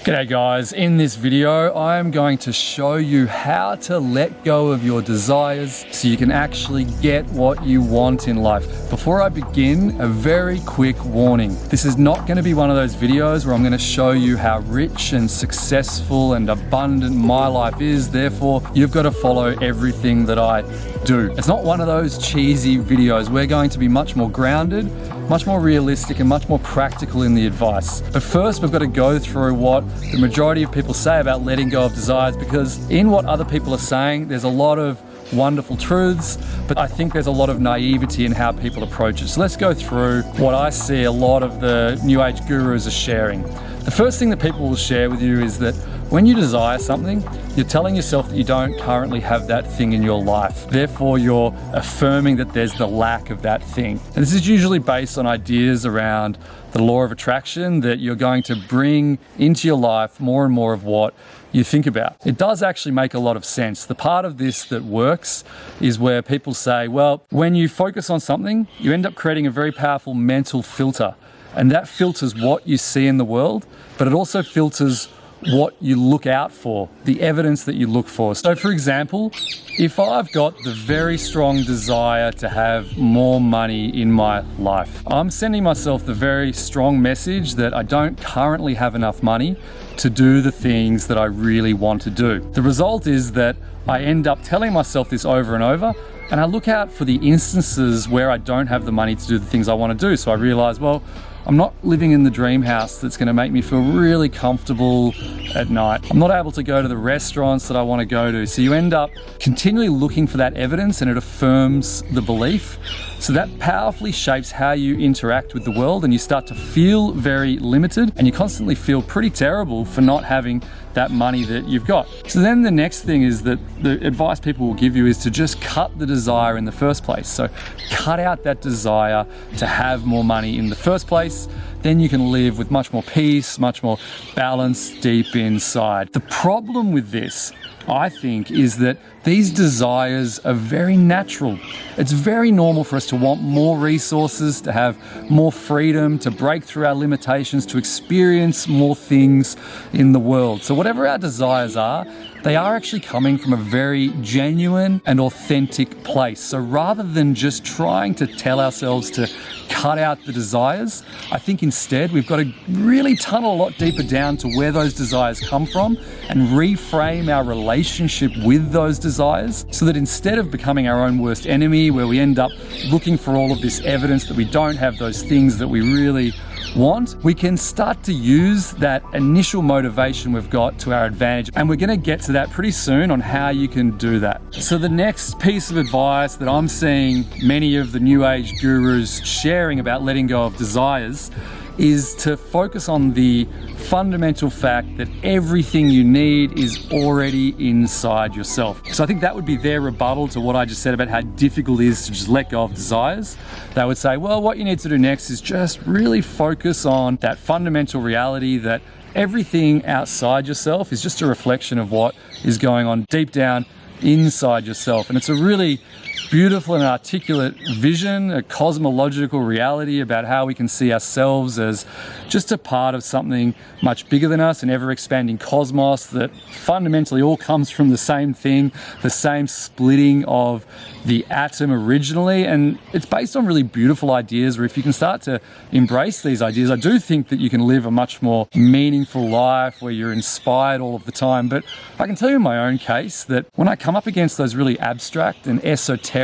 G'day guys, in this video I am going to show you how to let go of your desires so you can actually get what you want in life. Before I begin, a very quick warning. This is not going to be one of those videos where I'm going to show you how rich and successful and abundant my life is, therefore you've got to follow everything that I do. It's not one of those cheesy videos. We're going to be much more grounded, much more realistic and much more practical in the advice. But first we've got to go through what the majority of people say about letting go of desires, because in what other people are saying there's a lot of wonderful truths, but I think there's a lot of naivety in how people approach it. So let's go through what I see a lot of the New Age gurus are sharing. The first thing that people will share with you is that when you desire something, you're telling yourself that you don't currently have that thing in your life. Therefore, you're affirming that there's the lack of that thing. And this is usually based on ideas around the law of attraction, that you're going to bring into your life more and more of what you think about. It does actually make a lot of sense. The part of this that works is where people say, well, when you focus on something, you end up creating a very powerful mental filter. And that filters what you see in the world, but it also filters what you look out for, the evidence that you look for. So for example, if I've got the very strong desire to have more money in my life, I'm sending myself the very strong message that I don't currently have enough money to do the things that I really want to do. The result is that I end up telling myself this over and over, and I look out for the instances where I don't have the money to do the things I want to do. So I realize, well, I'm not living in the dream house that's going to make me feel really comfortable at night. I'm not able to go to the restaurants that I want to go to. So you end up continually looking for that evidence, and it affirms the belief. So that powerfully shapes how you interact with the world, and you start to feel very limited, and you constantly feel pretty terrible for not having that money that you've got. So then the next thing is that the advice people will give you is to just cut the desire in the first place. So cut out that desire to have more money in the first place. Then you can live with much more peace, much more balance deep inside. The problem with this, I think, is that these desires are very natural. It's very normal for us to want more resources, to have more freedom, to break through our limitations, to experience more things in the world. So whatever our desires are, they are actually coming from a very genuine and authentic place. So rather than just trying to tell ourselves to cut out the desires, I think instead we've got to really tunnel a lot deeper down to where those desires come from and reframe our relationship with those desires, so that instead of becoming our own worst enemy, where we end up looking for all of this evidence that we don't have those things that we really want, we can start to use that initial motivation we've got to our advantage. And we're going to get to that pretty soon on how you can do that. So the next piece of advice that I'm seeing many of the New Age gurus sharing about letting go of desires is to focus on the fundamental fact that everything you need is already inside yourself. So I think that would be their rebuttal to what I just said about how difficult it is to just let go of desires. They would say, well, what you need to do next is just really focus on that fundamental reality that everything outside yourself is just a reflection of what is going on deep down inside yourself. And it's a really beautiful and articulate vision, a cosmological reality about how we can see ourselves as just a part of something much bigger than us, an ever-expanding cosmos that fundamentally all comes from the same thing, the same splitting of the atom originally. And it's based on really beautiful ideas where if you can start to embrace these ideas, I do think that you can live a much more meaningful life where you're inspired all of the time. But I can tell you in my own case that when I come up against those really abstract and esoteric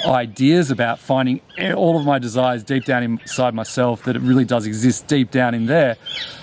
ideas about finding all of my desires deep down inside myself, that it really does exist deep down in there,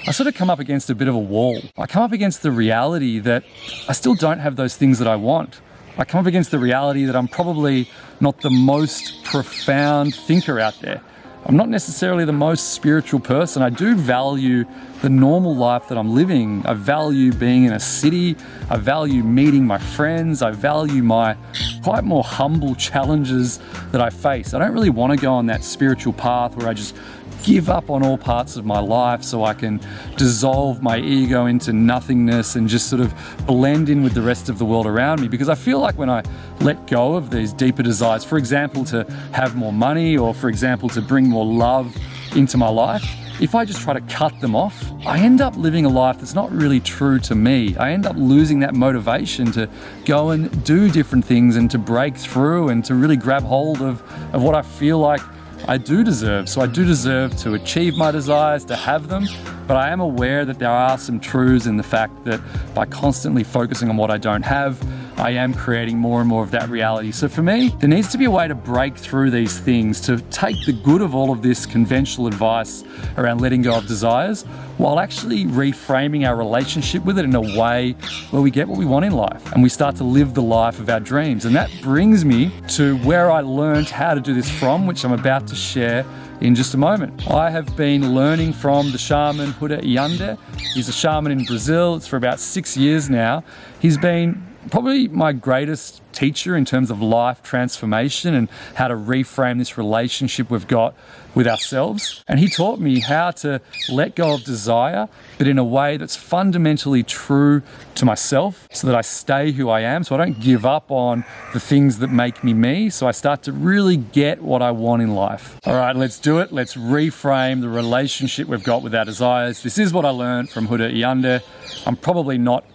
I sort of come up against a bit of a wall. I come up against the reality that I still don't have those things that I want. I come up against the reality that I'm probably not the most profound thinker out there. I'm not necessarily the most spiritual person. I do value the normal life that I'm living. I value being in a city. I value meeting my friends. I value my quite more humble challenges that I face. I don't really want to go on that spiritual path where I just give up on all parts of my life so I can dissolve my ego into nothingness and just sort of blend in with the rest of the world around me. Because I feel like when I let go of these deeper desires, for example, to have more money, or for example, to bring more love into my life, if I just try to cut them off, I end up living a life that's not really true to me. I end up losing that motivation to go and do different things and to break through and to really grab hold of what I feel like I do deserve. So I do deserve to achieve my desires, to have them, but I am aware that there are some truths in the fact that by constantly focusing on what I don't have, I am creating more and more of that reality. So for me, there needs to be a way to break through these things, to take the good of all of this conventional advice around letting go of desires, while actually reframing our relationship with it in a way where we get what we want in life and we start to live the life of our dreams. And that brings me to where I learned how to do this from, which I'm about to share in just a moment. I have been learning from the shaman Huda Iande. He's a shaman in Brazil. It's for about 6 years now. He's been probably my greatest teacher in terms of life transformation and how to reframe this relationship we've got with ourselves. And he taught me how to let go of desire, but in a way that's fundamentally true to myself, so that I stay who I am, so I don't give up on the things that make me me, so I start to really get what I want in life. All right, let's do it. Let's reframe the relationship we've got with our desires. This is what I learned from Huda Iande. I'm probably not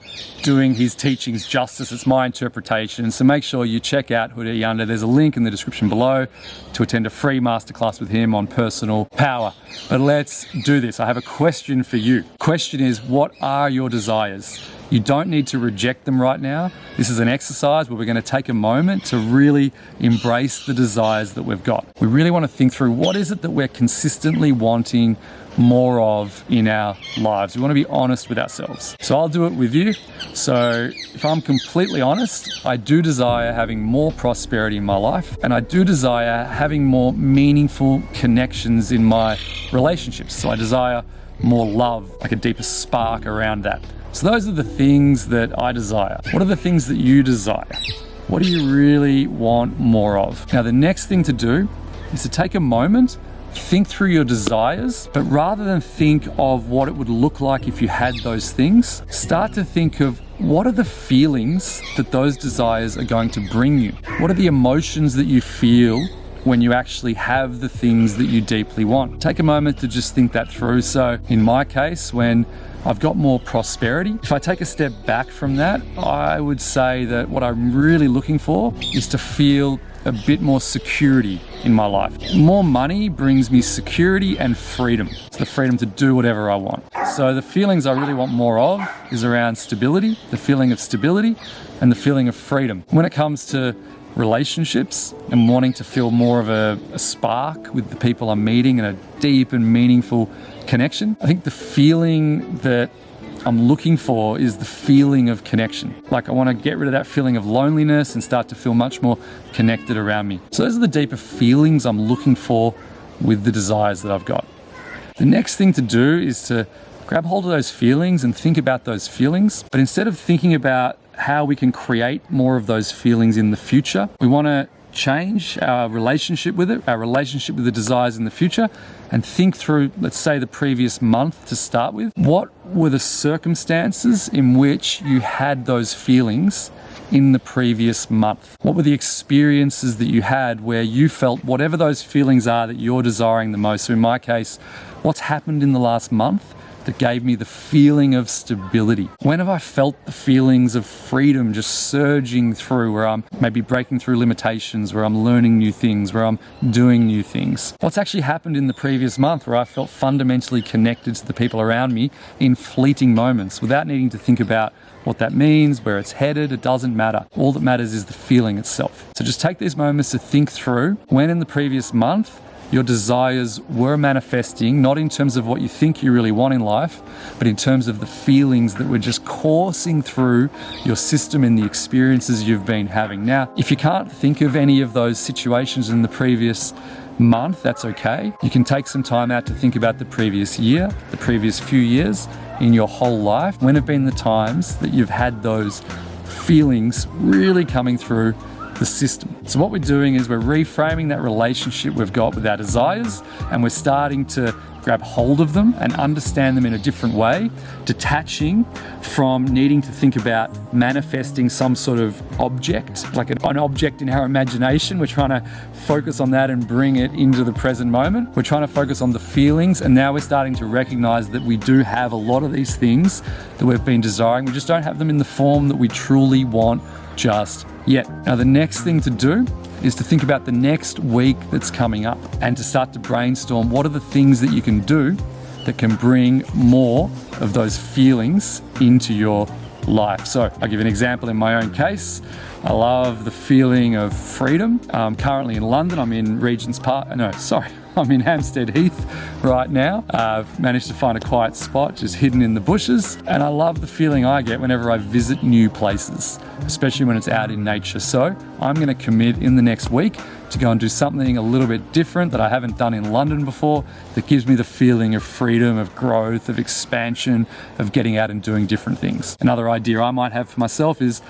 doing his teachings justice. It's my interpretation. So make sure you check out Huda Iande. There's a link in the description below to attend a free masterclass with him on personal power. But let's do this. I have a question for you. Question is, what are your desires? You don't need to reject them right now. This is an exercise where we're going to take a moment to really embrace the desires that we've got. We really want to think through, what is it that we're consistently wanting more of in our lives? We want to be honest with ourselves. So I'll do it with you. So if I'm completely honest, I do desire having more prosperity in my life, and I do desire having more meaningful connections in my relationships. So I desire more love, like a deeper spark around that. So those are the things that I desire. What are the things that you desire? What do you really want more of? Now, the next thing to do is to take a moment, think through your desires, but rather than think of what it would look like if you had those things, start to think of what are the feelings that those desires are going to bring you? What are the emotions that you feel when you actually have the things that you deeply want? Take a moment to just think that through. So in my case, when I've got more prosperity, if I take a step back from that, I would say that what I'm really looking for is to feel a bit more security in my life. More money brings me security and freedom. It's the freedom to do whatever I want. So the feelings I really want more of is around stability, the feeling of stability, and the feeling of freedom. When it comes to relationships and wanting to feel more of a spark with the people I'm meeting and a deep and meaningful connection, I think the feeling that I'm looking for is the feeling of connection. Like, I want to get rid of that feeling of loneliness and start to feel much more connected around me. So those are the deeper feelings I'm looking for with the desires that I've got. The next thing to do is to grab hold of those feelings and think about those feelings. But instead of thinking about how we can create more of those feelings in the future, we want to change our relationship with it, our relationship with the desires in the future, and think through, let's say, the previous month to start with. What were the circumstances in which you had those feelings in the previous month? What were the experiences that you had where you felt whatever those feelings are that you're desiring the most? So in my case, what's happened in the last month that gave me the feeling of stability? When have I felt the feelings of freedom just surging through, where I'm maybe breaking through limitations, where I'm learning new things, where I'm doing new things? What's actually happened in the previous month where I felt fundamentally connected to the people around me in fleeting moments without needing to think about what that means, where it's headed? It doesn't matter. All that matters is the feeling itself. So just take these moments to think through when in the previous month your desires were manifesting, not in terms of what you think you really want in life, but in terms of the feelings that were just coursing through your system and the experiences you've been having. Now, if you can't think of any of those situations in the previous month, that's okay. You can take some time out to think about the previous year, the previous few years in your whole life. When have been the times that you've had those feelings really coming through the system. So what we're doing is we're reframing that relationship we've got with our desires, and we're starting to grab hold of them and understand them in a different way, detaching from needing to think about manifesting some sort of object, like an object in our imagination. We're trying to focus on that and bring it into the present moment. We're trying to focus on the feelings, and now we're starting to recognize that we do have a lot of these things that we've been desiring. We just don't have them in the form that we truly want just yet. Now, the next thing to do is to think about the next week that's coming up and to start to brainstorm what are the things that you can do that can bring more of those feelings into your life. So I'll give you an example in my own case. I love the feeling of freedom. I'm currently in London. I'm in I'm in Hampstead Heath right now. I've managed to find a quiet spot just hidden in the bushes, and I love the feeling I get whenever I visit new places, especially when it's out in nature. So I'm going to commit in the next week to go and do something a little bit different that I haven't done in London before, that gives me the feeling of freedom, of growth, of expansion, of getting out and doing different things. Another idea I might have for myself is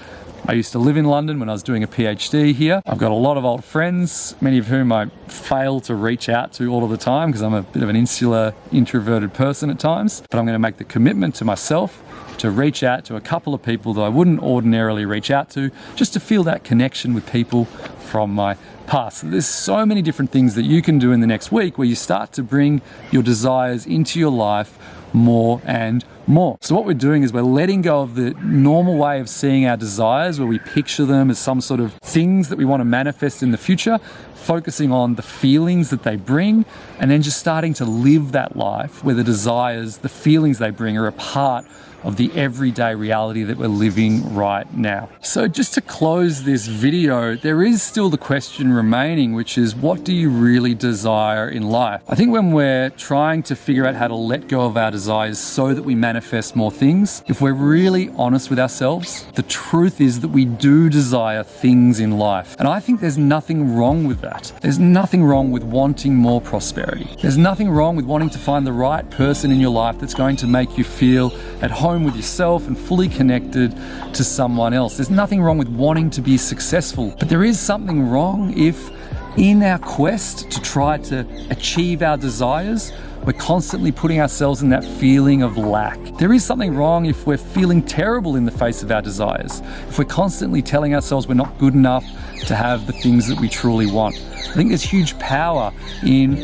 I used to live in London when I was doing a PhD here. I've got a lot of old friends, many of whom I fail to reach out to all of the time because I'm a bit of an insular, introverted person at times. But I'm going to make the commitment to myself to reach out to a couple of people that I wouldn't ordinarily reach out to, just to feel that connection with people from my past. There's so many different things that you can do in the next week where you start to bring your desires into your life more and more. So what we're doing is we're letting go of the normal way of seeing our desires, where we picture them as some sort of things that we want to manifest in the future, focusing on the feelings that they bring, and then just starting to live that life where the desires, the feelings they bring are a part of the everyday reality that we're living right now. So just to close this video, there is still the question remaining, which is, what do you really desire in life? I think when we're trying to figure out how to let go of our desires so that we manifest more things, if we're really honest with ourselves, the truth is that we do desire things in life. And I think there's nothing wrong with that. There's nothing wrong with wanting more prosperity. There's nothing wrong with wanting to find the right person in your life that's going to make you feel at home with yourself and fully connected to someone else. There's nothing wrong with wanting to be successful, but there is something wrong if in our quest to try to achieve our desires, we're constantly putting ourselves in that feeling of lack. There is something wrong if we're feeling terrible in the face of our desires, if we're constantly telling ourselves we're not good enough to have the things that we truly want. I think there's huge power in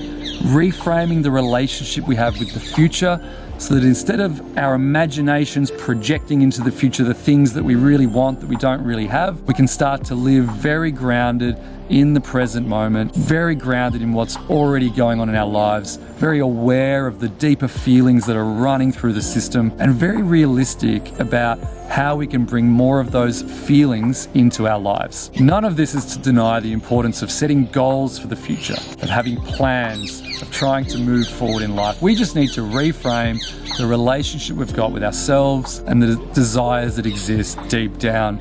reframing the relationship we have with the future, so that instead of our imaginations projecting into the future the things that we really want that we don't really have, we can start to live very grounded in the present moment, very grounded in what's already going on in our lives, very aware of the deeper feelings that are running through the system, and very realistic about how we can bring more of those feelings into our lives. None of this is to deny the importance of setting goals for the future, of having plans, of trying to move forward in life. We just need to reframe the relationship we've got with ourselves and the desires that exist deep down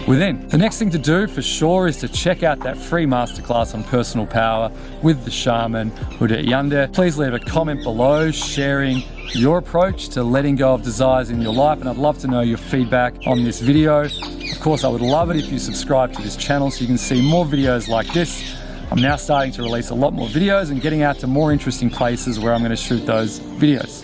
within. The next thing to do for sure is to check out that free masterclass on personal power with the shaman Uday Yande. Please leave a comment below sharing your approach to letting go of desires in your life, and I'd love to know your feedback on this video. Of course, I would love it if you subscribe to this channel so you can see more videos like this. I'm now starting to release a lot more videos and getting out to more interesting places where I'm going to shoot those videos.